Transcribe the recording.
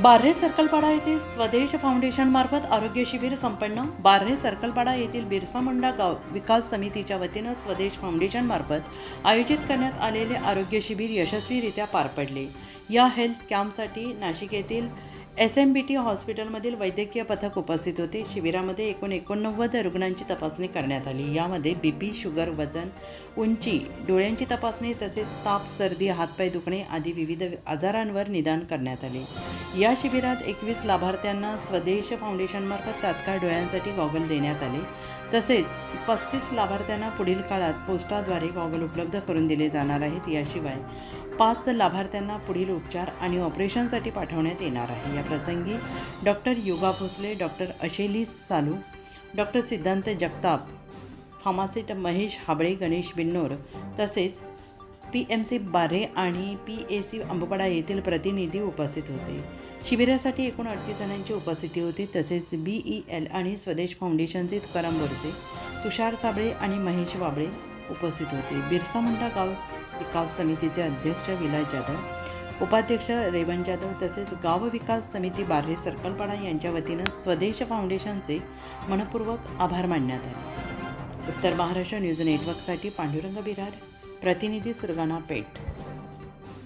बार्हे सर्कलपाडा येथे स्वदेश फाउंडेशनमार्फत आरोग्य शिबिर संपन्न. बार्हे सर्कलपाडा येथील बिरसा मुंडा गाव विकास समितीच्या वतीनं स्वदेश फाउंडेशनमार्फत आयोजित करण्यात आलेले आरोग्य शिबिर यशस्वीरित्या पार पडले. या हेल्थ कॅम्पसाठी नाशिक येथील SMBT हॉस्पिटलमधील वैद्यकीय पथक उपस्थित होते. शिबिरामध्ये एकूण 89 रुग्णांची तपासणी करण्यात आली. यामध्ये BP, शुगर, वजन, उंची, डोळ्यांची तपासणी तसेच ताप, सर्दी, हातपाय दुखणे आदी विविध आजारांवर निदान करण्यात आले. या शिबिरात 21 लाभार्थ्यांना स्वदेश फाउंडेशनमार्फत तात्काळ डोळ्यांसाठी गॉगल देण्यात आले. तसेच 35 लाभार्थ्यांना पुढील काळात पोस्टाद्वारे गॉगल उपलब्ध करून दिले जाणार आहेत. याशिवाय 5 लाभार्थ्यांना पुढील उपचार आणि ऑपरेशनसाठी पाठवण्यात येणार आहे. या प्रसंगी डॉक्टर योगा भोसले, डॉक्टर अशेली सालू, डॉक्टर सिद्धांत जगताप, फार्मासिस्ट महेश हाबळे, गणेश बिन्नोर तसेच PMC बार्हे आणि PAC अंबपाडा येथील प्रतिनिधी उपस्थित होते. शिबिरासाठी एकूण 38 जणांची उपस्थिती होती. तसेच BEL आणि स्वदेश फाउंडेशनचे तुकाराम बोरसे, तुषार साबळे आणि महेश वाबळे उपस्थित होते. बिरसा मुंडा गाव विकास समितीचे अध्यक्ष विलास जाधव, उपाध्यक्ष रेवण जाधव तसेच गाव विकास समिती बार्हे सर्कलपाडा यांच्या वतीनं स्वदेश फाउंडेशनचे मनपूर्वक आभार मानण्यात आले. उत्तर महाराष्ट्र न्यूज नेटवर्कसाठी पांडुरंग बिरार, प्रतिनिधी सुरगाणा पेठ.